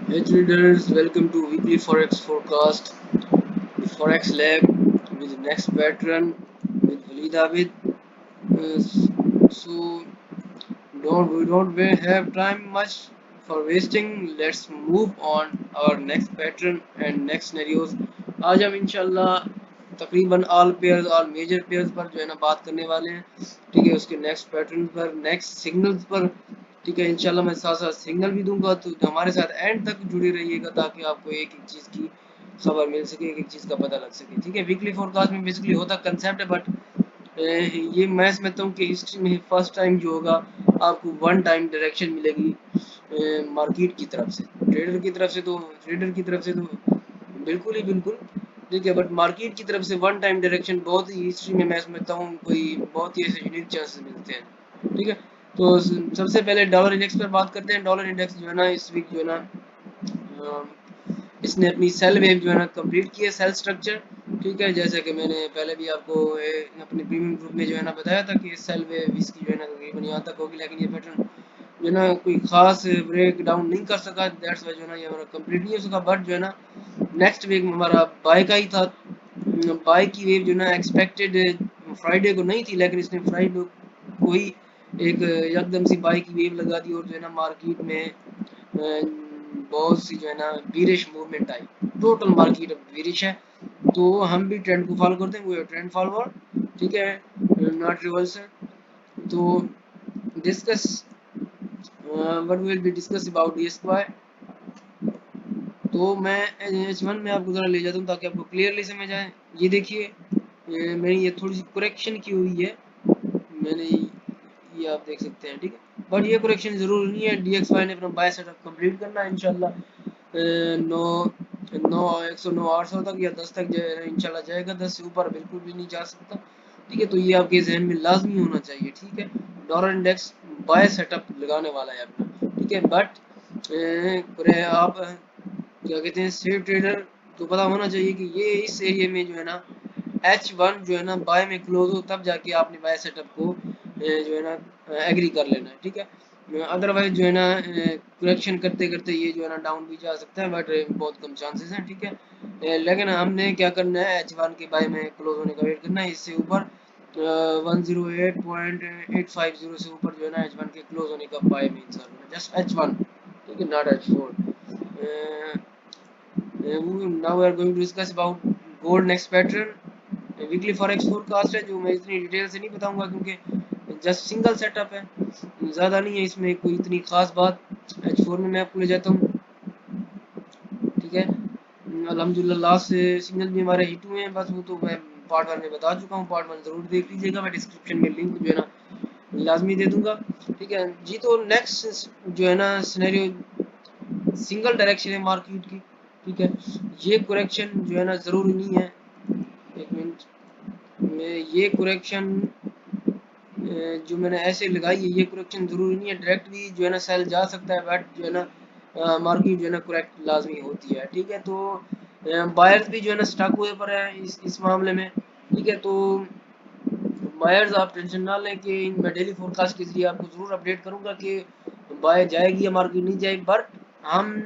Hey traders, welcome to weekly forex forecast, the forex lab with next veteran with Walid Abid. So we don't have time much for wasting. Let's move on our next pattern and next scenarios. आज हम इंशाल्लाह तकरीबन all pairs और major pairs पर जो है ना बात करने वाले हैं। ठीक है, उसके नेक्स्ट पैटर्न पर, नेक्स्ट सिग्नल्स पर। ठीक है, इंशाल्लाह मैं साथ साथ सिग्नल भी दूंगा, तो हमारे साथ एंड तक जुड़े रहिएगा ताकि आपको एक एक चीज़ की खबर मिल सके, एक एक चीज़ का पता लग सके। ठीक है, वीकली फोरकास्ट में बेसिकली होता कंसेप्ट है, बट ये मैं समझता हूँ कि हिस्ट्री में फर्स्ट टाइम जो होगा आपको वन टाइम डायरेक्शन मिलेगी मार्केट की तरफ से। ट्रेडर की तरफ से तो बिल्कुल ही बिल्कुल ठीक है, बट मार्केट की तरफ से वन टाइम डायरेक्शन बहुत ही हिस्ट्री में मैं समझता हूँ कोई बहुत ही ऐसे यूनिक चांसेस मिलते हैं। ठीक है, तो सबसे पहले डॉलर इंडेक्स पर बात करते हैं। डॉलर इंडेक्स जो है ना इस वीक जो है ना इसने अपनी सेल वेव जो है ना कंप्लीट की है, सेल स्ट्रक्चर। ठीक है, जैसे कि मैंने पहले भी आपको अपने प्रीमियम ग्रुप में जो है ना बताया था कि सेल वेव इसकी जो है ना तकरीबन यहाँ तक होगी, लेकिन ये पैटर्न जो है ना कोई खास ब्रेक डाउन नहीं कर सका। दैट्स वाई जो है ना ये हमारा कंप्लीट नहीं हो सका, बट जो है ना नेक्स्ट वीक हमारा बाय का ही था। बाय की वेव जो है ना एक्सपेक्टेड फ्राइडे को नहीं थी, लेकिन इसने फ्राइडे को ही एक एकदम सी बाय की वेव लगा दी और जो है ना मार्केट में बहुत सी जो है ना बीरिश मूवमेंट आई। टोटल मार्केट अब बीरिश है, तो हम भी ट्रेंड को फॉलो करते हैं, वो ट्रेंड फॉलोअर। ठीक है, नॉट रिवर्सल। तो discuss what will be discuss about D square. तो मैं H1 में आपको ज़रा ले जाता हूँ ताकि आपको क्लियरली समझ आए। ये देखिए, मैंने ये थोड़ी सी करेक्शन की हुई है, मैंने ये आप देख सकते हैं। ठीक है, बट ये करेक्शन ज़रूर नहीं है। DXY ने अपना बाय सेटअप कंप्लीट करना है इंशाल्लाह। नौ नौ 109 800 तक या 10 तक इंशाल्लाह जाएगा, 10 से ऊपर बिल्कुल भी नहीं जा सकता। ठीक है, तो ये आपके जहन में लाजमी होना चाहिए। ठीक है, डॉलर इंडेक्स बाय सेटअप लगाने वाला है अपना। ठीक है, बट आप क्या कहते हैं सेफ ट्रेडर को पता होना चाहिए कि ये इस एरिया में जो है ना H1 जो है ना बाय में क्लोज हो, तब जाके आपने बाय सेटअप को जो है ना एग्री कर लेना है। ठीक है, अदरवाइज जो है ना करेक्शन करते करते ये जो है ना डाउन भी जा सकता है, बट बहुत कम चांसेस हैं। ठीक है, लेकिन हमने क्या करना है, H1 के बाय में क्लोज होने का वेट करना है। इससे ऊपर 108.850 से ऊपर जो है ना H1 के क्लोज होने का बाय में इंतजार करना, जस्ट H1। ठीक है, not H4। now we are going to discuss about gold next pattern। Weekly forex forecast है जो मैं इतनी डिटेल से नहीं बताऊंगा, क्योंकि जस्ट सिंगल सेटअप है, ज़्यादा नहीं है इसमें कोई इतनी खास बात। H4 में मैं आपको ले जाता हूँ। ठीक है, अल्हम्दुलिल्लाह लास्ट सिग्नल भी हमारे हिट हुए हैं, बस वो तो मैं पार्ट वन में बता चुका हूँ। पार्ट वन ज़रूर देख लीजिएगा, मैं डिस्क्रिप्शन में लिंक जो है ना लाजमी दे दूंगा। ठीक है जी, तो नेक्स्ट जो है ना सिनेरियो सिंगल डायरेक्शन है मार्केट की। ठीक है, ये करेक्शन जो है ना ज़रूरी नहीं है। एक मिनट में ये करेक्शन जो मैंने ऐसे लगाई है, ये करेक्शन ज़रूरी नहीं है, डायरेक्ट भी जो है ना सेल जा सकता है, बट जो है ना मार्केट जो है ना करेक्ट लाजमी होती है। ठीक है, तो बायर्स भी जो है ना स्टक हुए पर है इस मामले में। ठीक है, तो बायर्स आप टेंशन ना लें कि मैं डेली फोरकास्ट के जरिए आपको ज़रूर अपडेट करूंगा कि बाय जाएगी या मार्केट नहीं जाएगी, बट हम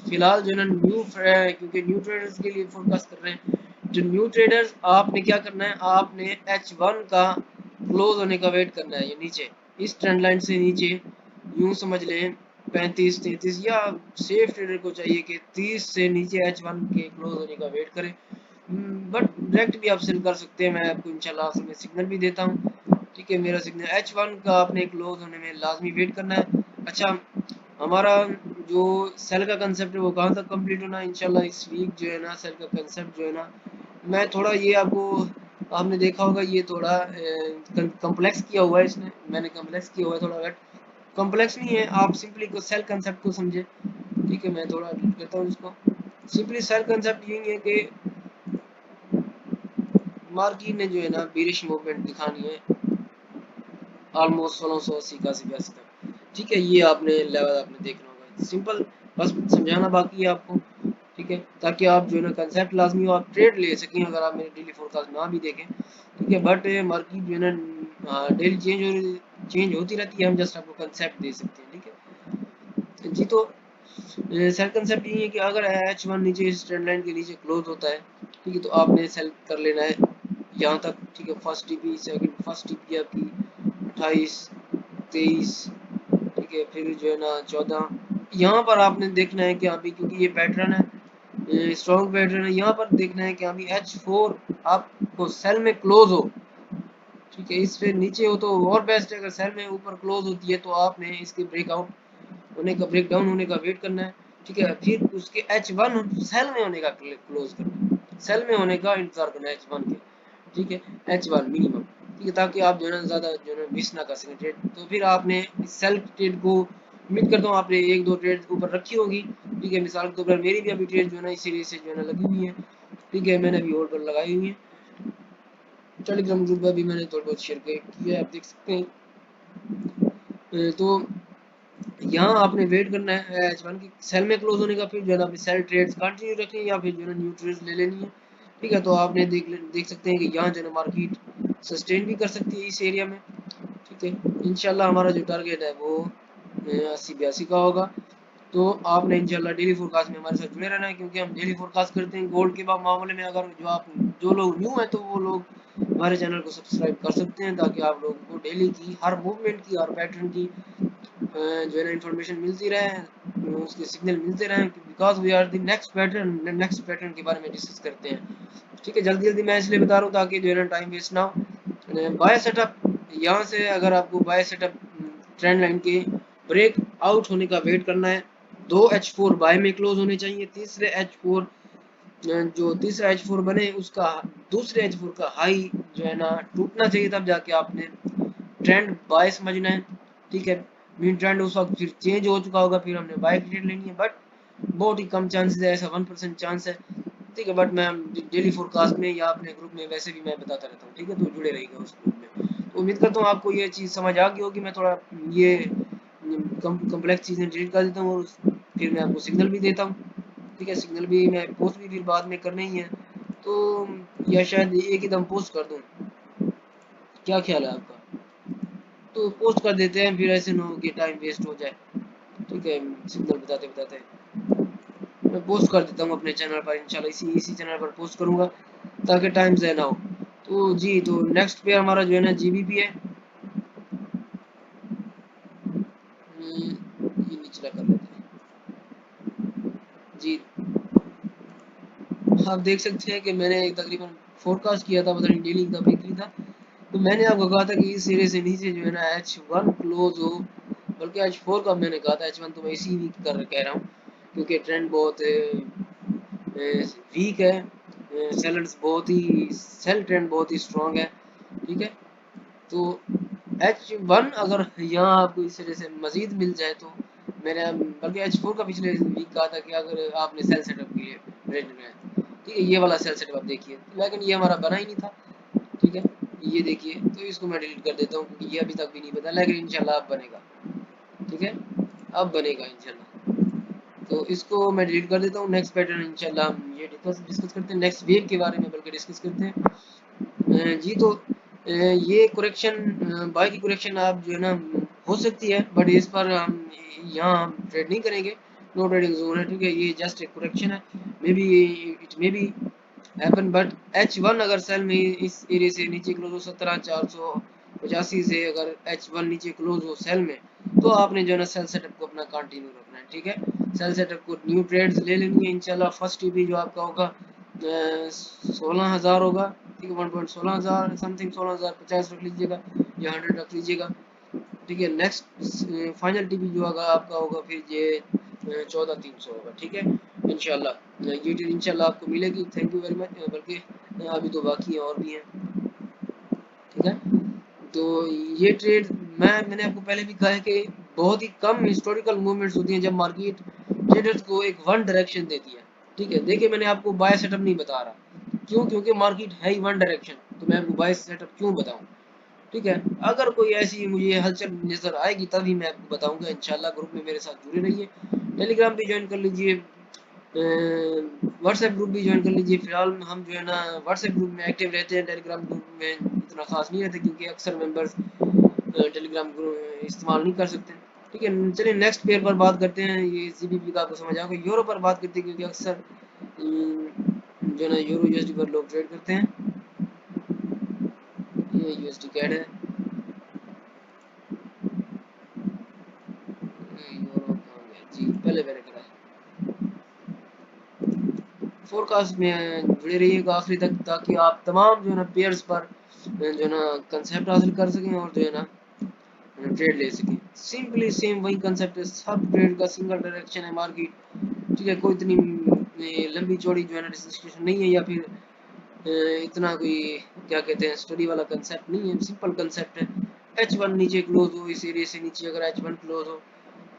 फिलहाल जो है ना क्योंकि न्यू ट्रेडर्स के लिए फोरकास्ट कर रहे हैं। जो न्यू ट्रेडर्स, आपने क्या करना है, आपने H1 का क्लोज होने का वेट करना है। ये नीचे इस ट्रेंड लाइन से नीचे यूं समझ लें 35 33, या सेफ ट्रेडर को चाहिए कि 30 से नीचे H1 के क्लोज होने का वेट करें। बट डायरेक्ट भी आप सेल कर सकते हैं, मैं आपको इंशाल्लाह आखिर में सिग्नल भी देता हूँ। ठीक है, मेरा सिग्नल H1 का आपने क्लोज होने में लाजमी वेट करना है। अच्छा, हमारा जो सेल का कंसेप्ट है वो कहाँ तक कंप्लीट होना है इंशाल्लाह इस वीक जो है ना। सेल का कंसेप्ट जो है ना मैं थोड़ा ये आपको, आपने देखा होगा ये थोड़ा कम्प्लेक्स किया हुआ है इसने, मैंने कम्प्लेक्स किया हुआ है थोड़ा, बट कम्प्लेक्स नहीं है, आप सिंपली को सेल कंसेप्ट को समझे। ठीक है, मैं थोड़ा एडिट करता हूँ इसको। सिंपली सेल कंसेप्ट यही है कि मार्केट ने जो है ना बेरिश मूवमेंट दिखानी है ऑलमोस्ट 1680 का 81 तक। ठीक है, ये आपने लेवल आपने देखना होगा, सिंपल बस समझाना बाकी है आपको। ठीक है, ताकि आप जो है ना कंसेप्ट लाजमी हो, आप ट्रेड ले सकें अगर आप मेरे डेली फोरकास्ट ना भी देखें। ठीक है, बट मार्केट जो है ना डेली चेंज होती रहती है, हम जस्ट आपको कंसेप्ट दे सकते हैं। ठीक है जी, तो सेल कंसेप्ट ये है कि अगर H1 नीचे इस ट्रेंड लाइन के नीचे क्लोज होता है, ठीक है, तो आपने सेल कर लेना है यहाँ तक, ठीक है। First TP, second, first TP आपकी 28, 23, ठीक है, फिर जो है ना 14, यहाँ पर आपने देखना है कि अभी क्योंकि ये पैटर्न है, स्ट्रॉन्ग पैटर्न है, यहाँ पर देखना है कि अभी H4 आपको सेल में क्लोज हो, ठीक है। इस पे नीचे हो तो और बेस्ट है, अगर सेल में ऊपर क्लोज होती है तो आपने इसके ब्रेकआउट होने का, ब्रेक डाउन होने का वेट करना है, ठीक है। फिर उसके H1 सेल में होने का क्लोज करना है, सेल में होने का इंतजार करना है H1 के, ठीक है, H1 मिनिमम, ठीक है, ताकि आप जो है ना ज़्यादा जो है ना मिस ना कर सकें ट्रेड। तो फिर आपने इस सेल ट्रेड को, उम्मीद करता हूँ आपने एक दो ट्रेड ऊपर रखी होगी, ठीक है। मिसाल के तौर पर मेरी भी अभी ट्रेड जो है ना इसी से जो है ना लगी हुई है, ठीक है, मैंने अभी होल्ड पर लगाई हुई है। टेलीग्राम ग्रुप में भी मैंने थोड़ा बहुत शेयर किया है, आप देख सकते हैं। तो यहाँ आपने वेट करना है H1 की सेल में क्लोज होने का, फिर जो है ना अपनी सेल ट्रेड्स कंटिन्यू रखनी है या फिर जो है न्यू ट्रेड्स ले लेनी है, ठीक है। तो आपने देख सकते हैं कि यहाँ जो है ना मार्केट सस्टेन भी कर सकती है इस एरिया में, ठीक है। इंशाल्लाह हमारा जो टारगेट है वो 80-82 का होगा। तो आपने इंशाल्लाह डेली फोरकास्ट में हमारे साथ जुड़े रहना है, क्योंकि हम डेली फोरकास्ट करते हैं गोल्ड के मामले में। अगर जो लोग न्यू हैं तो वो लोग हमारे चैनल को सब्सक्राइब कर सकते हैं, ताकि आप लोगों को डेली की हर मूवमेंट की, हर पैटर्न की जो है ना इन्फॉर्मेशन मिलती रहे, उसके सिग्नल मिलते रहे, because we are the next pattern के बारे में डिस्कस करते हैं, ठीक है। जल्दी जल्दी मैं इसलिए बता रहा हूँ ताकि जो है ना टाइम वेस्ट ना हो। बाय सेटअप यहाँ से, अगर आपको बाय सेटअप ट्रेंड लाइन के ब्रेक आउट होने का वेट करना है, 2 H4 बाय में क्लोज होने चाहिए, जो तीसरा H4 बने उसका दूसरे H4 का हाई जो है ना टूटना चाहिए, तब जाके आपने ट्रेंड बाय समझना है, ठीक है। मीन ट्रेंड उस वक्त फिर चेंज हो चुका होगा, फिर हमने बाय ट्रेड लेनी है, बट बहुत ही कम चांसेस है, ऐसा 1% चांस है, ठीक है। बट मैं डेली फोरकास्ट में या अपने ग्रुप में वैसे भी मैं बताता रहता हूँ, ठीक है। तो जुड़े रहिएगा उस ग्रुप में। तो उम्मीद करता हूँ आपको ये चीज़ समझ आ गई होगी। मैं थोड़ा ये कम्प्लेक्स चीज़ें डिलीट कर देता हूँ और फिर मैं आपको सिग्नल भी देता हूँ, ठीक है। सिग्नल भी मैं पोस्ट भी फिर बाद में करना ही है, तो या शायद एक ही दम पोस्ट कर दूँ, क्या ख्याल है आपका? तो पोस्ट कर देते हैं, फिर ऐसे ना हो कि टाइम वेस्ट हो जाए, ठीक है। सिग्नल बताते बताते मैं पोस्ट कर देता हूँ अपने चैनल पर, इंशाल्लाह इसी चैनल पर पोस्ट करूँगा ताकि टाइम ज़ाया ना हो। तो जी, तो नेक्स्ट पे हमारा जो है ना GBP है, ये निचला कर लेते हैं जी। आप देख सकते हैं कि मैंने तकरीबन फोरकास्ट किया था, पता नहीं डेली का वीकली था, तो मैंने आपको कहा था कि इस सिरे से नीचे जो है ना H1 क्लोज हो, बल्कि H4 का मैंने कहा था, H1 तो मैं इसी वीक कर कह रहा हूँ, क्योंकि ट्रेंड बहुत वीक है, सेलर्स बहुत ही, सेल ट्रेंड बहुत ही स्ट्रॉन्ग है, ठीक है। तो H1 अगर यहाँ आपको इस तरह से मजीद मिल जाए तो मैंने, बल्कि H4 का पिछले वीक कहा था कि अगर आपने सेल सेटअप के लिए रेडी में, ठीक है, ये वाला सेल सेटअप आप देखिए, लेकिन ये हमारा बना ही नहीं था, ठीक है। ये देखिए, तो इसको मैं डिलीट कर देता हूँ क्योंकि ये अभी तक भी नहीं बना, लेकिन इंशाल्लाह अब बनेगा, ठीक है, अब बनेगा इंशाल्लाह। तो इसको मैं डिलीट कर देता हूँ। नेक्स्ट पैटर्न इंशाल्लाह हम ये डिस्कस करते हैं, नेक्स्ट वेव के बारे में बल्कि डिस्कस करते हैं। जी, तो ये करेक्शन, बाय की करेक्शन आप जो है ना हो सकती है, बट इस पर हम यहाँ हम ट्रेड नहीं करेंगे, नो ट्रेडिंग जोन है, ठीक है। ये जस्ट एक करेक्शन है, may be it may be happen, but H1 अगर सेल में इस एरिया से नीचे क्लोज हो 17,485 से, अगर H1 नीचे क्लोज हो सेल में, तो आपने जो है ना सेल सेटअप को अपना कंटिन्यू रखना है, ठीक है। सेल सेटअप को न्यू ट्रेड्स ले लेनी है इंशाल्लाह। फर्स्ट टीपी जो आपका होगा 16,000 होगा, ठीक है, 1.16,000 समथिंग, 16,050 रख लीजिएगा या 100 रख लीजिएगा, ठीक है। नेक्स्ट फाइनल टीपी जो होगा आपका होगा फिर ये 14,300 होगा, ठीक है। इंशाल्लाह ये ट्रेड इंशाल्लाह आपको मिलेगी। थैंक यू वेरी मच, बल्कि अभी तो बाकी और भी हैं, ठीक है। तो ये ट्रेड मैंने आपको पहले भी कहा है कि बहुत ही कम हिस्टोरिकल मूवमेंट्स होती हैं जब मार्केट ट्रेडर्स को एक वन डायरेक्शन देती है, ठीक है। देखिए, मैंने आपको बाय सेटअप नहीं बता रहा, क्यों? क्योंकि मार्केट है ही वन डायरेक्शन, तो मैं आपको बाय सेटअप क्यों बताऊं, ठीक है। अगर कोई ऐसी मुझे हलचल नजर आएगी तभी मैं आपको बताऊंगा इंशाल्लाह। ग्रुप में मेरे साथ जुड़े रहिए, टेलीग्राम भी ज्वाइन कर लीजिए, व्हाट्सएप ग्रुप भी ज्वाइन कर लीजिए। फिलहाल हम जो है ना व्हाट्सएप ग्रुप में एक्टिव रहते हैं, टेलीग्राम ग्रुप में इतना खास नहीं रहता, क्योंकि अक्सर मेंबर्स टेलीग्राम ग्रुप इस्तेमाल नहीं कर सकते, ठीक है। चलिए नेक्स्ट पेयर पर बात करते हैं। ये जीबीपी का आपको समझ आएगा। यूरो पर बात करते हैं क्योंकि अक्सर जो है ना यूरो यूएसडी पर लोग ट्रेड करते हैं। ये यूएसडी कैड है। यूरो कहाँ गया जी, पहले मैंने करा है। फोरकास्ट में जुड़े रहिएगा आखिरी तक ताकि आप तमाम जो है ना पेयर्स पर जो है ना कंसेप्ट हासिल कर सकें और जो है ना ट्रेड ले सकें। सिंपली सेम वही कंसेप्ट है, सब ट्रेड का सिंगल डायरेक्शन है मार्केट। ठीक है, कोई इतनी लंबी चौड़ी जो है ना डिस्कशन नहीं है या फिर इतना कोई क्या कहते हैं स्टडी वाला कंसेप्ट नहीं है, सिंपल कंसेप्ट है। H1 नीचे क्लोज हो, इस एरिया से नीचे अगर H1 क्लोज हो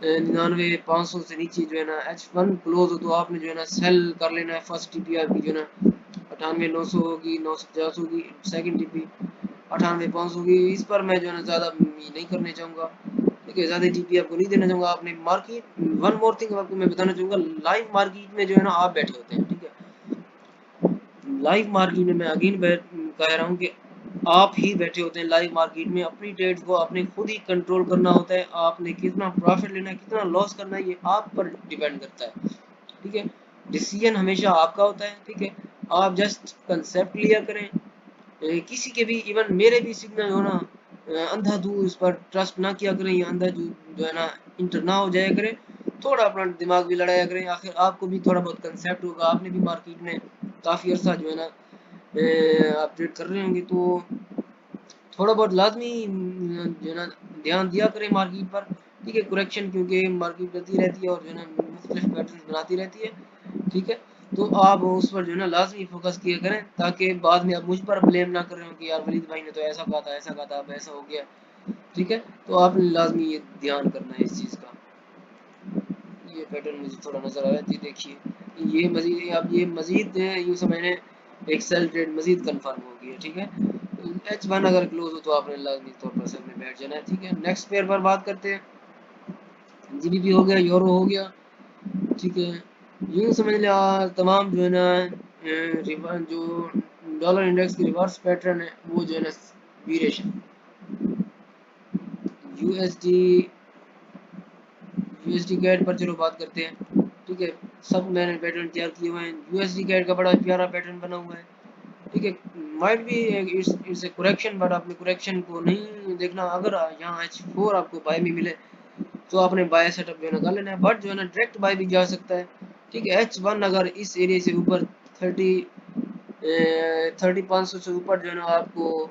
99,500 से नीचे जो है ना H1 क्लोज हो तो आपने जो है ना सेल कर लेना है। फर्स्ट टीपीआर की जो है ना 98,900 होगी, 950 होगी। सेकंड टीपी 98,500 होगी। इस पर मैं जो है ना ज़्यादा नहीं करने चाहूँगा। ठीक है, ज़्यादा टीपी आपको नहीं देना चाहूँगा। आपने मार्केट वन मोर थिंग आपको मैं बताना चाहूँगा, लाइव मार्केट में जो है ना आप बैठे होते हैं। ठीक है, लाइव मार्केट में मैं अगेन कह रहा हूँ कि आप ही बैठे होते हैं लाइव मार्केट में। अपनी ट्रेड्स को आपने खुद ही कंट्रोल करना होता है। आपने कितना प्रॉफिट लेना है, कितना लॉस करना है, ये आप पर डिपेंड करता है। ठीक है, डिसीजन हमेशा आपका होता है। ठीक है, आप जस्ट कंसेप्ट लिया करें। किसी के भी, इवन मेरे भी सिग्नल हो ना अंधाधुंध इस पर ट्रस्ट ना किया करें, या अंधाधुंध जो है ना इंटर ना हो जाया करें। थोड़ा अपना दिमाग भी लड़ाया करें, आखिर आपको भी थोड़ा बहुत कंसेप्ट होगा। आपने भी मार्केट में काफ़ी अर्सा जो है ना आप ट्रेड कर रहे होंगे, तो थोड़ा बहुत लाजमी जो है ना ध्यान दिया करें मार्केट पर। ठीक है, करेक्शन क्योंकि मार्केट करती रहती है और जो है ना मुख्तलिफ पैटर्न बनाती रहती है। ठीक है, तो आप उस पर जो है ना लाजमी फोकस किया करें ताकि बाद में आप मुझ पर ब्लेम ना कर रहे हो कि यार वलीद भाई ने तो ऐसा कहा था, ऐसा कहा था, अब ऐसा हो गया। ठीक है, तो आपने लाजमी ये ध्यान करना है इस चीज़ का। ये पैटर्न मुझे थोड़ा नज़र आया जी, देखिए ये मजीद, अब ये मजीद यूँ समझने एक सेल ट्रेड मजीद कंफर्म हो गई है। ठीक है, H1 अगर क्लोज हो तो आपने लाजमी तौर पर सेल में बैठ जाना है। ठीक है, नेक्स्ट पेयर पर बात करते हैं। जीबीपी हो गया, यूरो हो गया। ठीक है, यूँ समझ लिया तमाम जो है ना जो डॉलर इंडेक्स की रिवर्स पैटर्न है वो जो है ना बीरिश है। यूएसडी यूएसडी कैड पर चलो बात करते हैं। ठीक है, सब मैंने पैटर्न तैयार किए हुए हैं। यूएसडी कैड का बड़ा प्यारा पैटर्न बना हुआ है। ठीक है, माइट भी इट्स ए करेक्शन, बट आपने करेक्शन को नहीं देखना। अगर यहाँ H4 आपको बाय में मिले तो आपने बाय सेटअप जो है ना कर लेना है, बट जो है ना डायरेक्ट बाय भी जा सकता है। ठीक है, H1 अगर इस एरिया से ऊपर 30,500 से ऊपर जो है ना आपको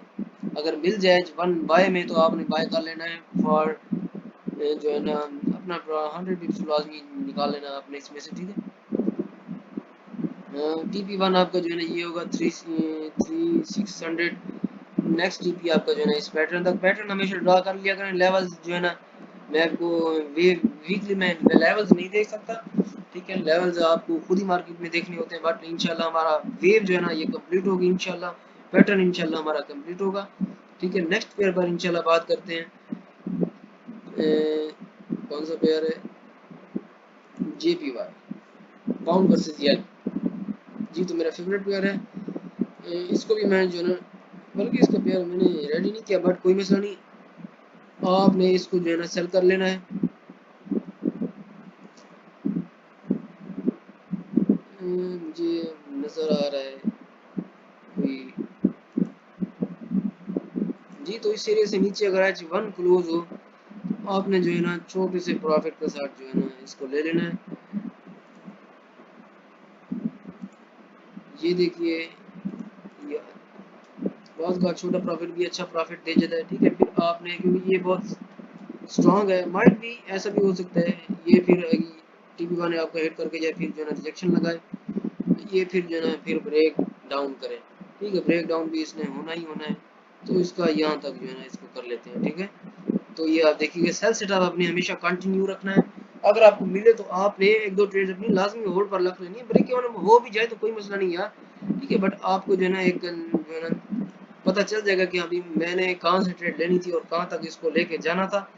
अगर मिल जाए H1 बाय में तो आपने बाय कर लेना है। फॉर जो है ना अपना 100 पिप्स लाजमी निकाल लेना आपने इसमें से। ठीक है, TP1 आपका जो है ना ये होगा 600। नेक्स्ट टीपी आपका जो है ना इस पैटर्न तक, पैटर्न हमेशा ड्रा कर लिया करें। लेवल्स जो है ना मैं आपको वीकली में लेवल्स नहीं देख सकता। ठीक है, लेवल्स आपको खुद ही मार्केट में देखने होते हैं, बट इंशाल्लाह हमारा वेव जो है ना ये कंप्लीट होगी इंशाल्लाह। पैटर्न इंशाल्लाह हमारा कंप्लीट होगा। ठीक है, नेक्स्ट पेयर पर इंशाल्लाह बात करते हैं। कौन सा पेयर है? JPY पाउंड वर्सेस येन। जी, तो मेरा फेवरेट पेयर है। इसको भी मैं जो है ना, बल्कि इसका पेयर मैंने रेडी नहीं किया, बट कोई मसला नहीं, आपने इसको जो है ना सेल कर लेना है। मुझे नज़र आ रहा है कोई जी, तो इस एरिया से नीचे अगर H1 क्लोज हो आपने जो है ना छोटे से प्रॉफिट के साथ जो है ना इसको ले लेना है। ये देखिए, ये बहुत का छोटा प्रॉफिट भी अच्छा प्रॉफिट दे जाता है। ठीक है, फिर आपने क्योंकि ये बहुत स्ट्रांग है, माइट भी ऐसा भी हो सकता है ये फिर TP1 ने आपको हिट करके जाए, फिर जो है ना रिजेक्शन लगाए, ये फिर जो है ना फिर ब्रेक डाउन करे। ठीक है, ब्रेक डाउन भी इसने होना ही होना है, तो इसका यहाँ तक जो है ना इसको कर लेते हैं। ठीक है, तो ये आप देखिए सेल सेटअप आपने हमेशा कंटिन्यू रखना है। अगर आपको मिले तो आपने एक दो ट्रेड अपनी लाजमी होल्ड पर रख लेनी है। ब्रेक इवन हो भी जाए तो कोई मसला नहीं यार। ठीक है, बट आपको जो है ना एक जो है ना पता चल जाएगा कि अभी मैंने कहाँ से ट्रेड लेनी थी और कहाँ तक इसको लेके जाना था।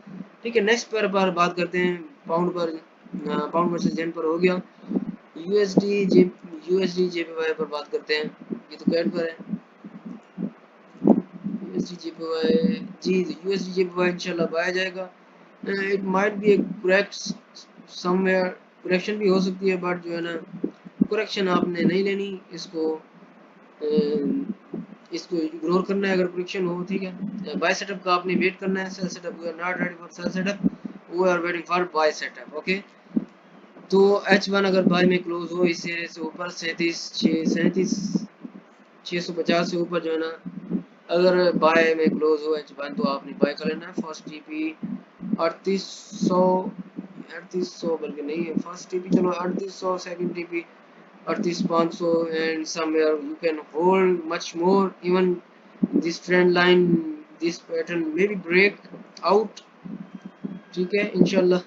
ठीक है, नेक्स्ट पेयर पर बात करते हैं। पाउंड पर पाउंड वर्सेस जेन पर हो गया। यूएसडी जे यूएसडी जेपीवाई पर बात करते हैं। ये तो कैट पर है। यूएसडी जेपीवाई जी, यूएसडी जेपीवाई इंशाल्लाह पाया जाएगा। It might be correct somewhere, correction भी हो सकती है, बट जो है ना करेक्शन आपने नहीं लेनी इसको, इसको इग्नोर करना है अगर करेक्शन हो, ठीक है। बाय सेटअप का आपने वेट करना है, sell setup we are not ready for sell setup, we are waiting for buy setup, okay. तो H1 अगर बाय में क्लोज हो इस एरिया से ऊपर 3750 से ऊपर जो है ना, अगर बाय में क्लोज हो H1 तो आपने बाय कर लेना है। फर्स्ट टीपी 3800, 3800 बल्कि नहीं है फर्स्ट टीपी, चलो 3800, second TP 38,500 and somewhere you can hold much more, even this trend line, this pattern maybe break out, ठीक है। इंशाल्लाह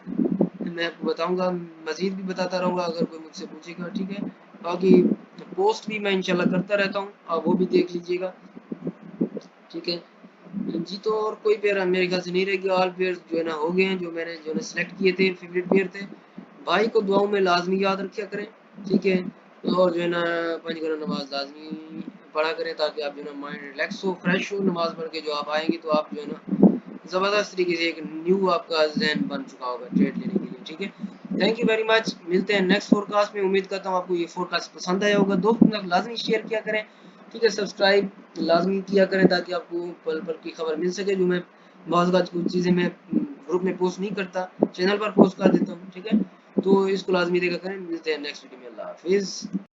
मैं आपको बताऊंगा, मजीद भी बताता रहूंगा अगर कोई मुझसे पूछेगा, ठीक है। बाकी पोस्ट भी मैं इंशाल्लाह करता रहता हूँ, आप वो भी देख लीजिएगा, ठीक है जी। तो और कोई पेयर मेरे ख्याल से नहीं रहेगी, ऑल पेयर जो है ना हो गए हैं, जो मैंने जो है सिलेक्ट किए थे, फेवरेट पेयर थे। भाई को दुआओं में लाजमी याद रखा करें, ठीक है। और जो है ना पंज वक्त नमाज लाजमी पढ़ा करें, ताकि आप जो है ना माइंड रिलैक्स हो, फ्रेश हो। नमाज पढ़ के जो आप आएंगे तो आप जो है ना ज़बरदस्त तरीके से एक न्यू आपका जहन बन चुका होगा ट्रेड लेने के लिए, ठीक है। थैंक यू वेरी मच, मिलते हैं नेक्स्ट फोरकास्ट में। उम्मीद करता हूँ आपको ये फोरकास्ट पसंद आया होगा, दोस्तों तक लाजमी शेयर किया करें, ठीक है। सब्सक्राइब लाजमी किया करें ताकि आपको पल पल की खबर मिल सके, जो मैं बहुत कुछ चीज़ें मैं ग्रुप में पोस्ट नहीं करता, चैनल पर पोस्ट कर देता हूँ, ठीक है। तो इसको लाजमी देखा करें, मिलते हैं नेक्स्ट वीडियो में, अल्लाह हाफिज़।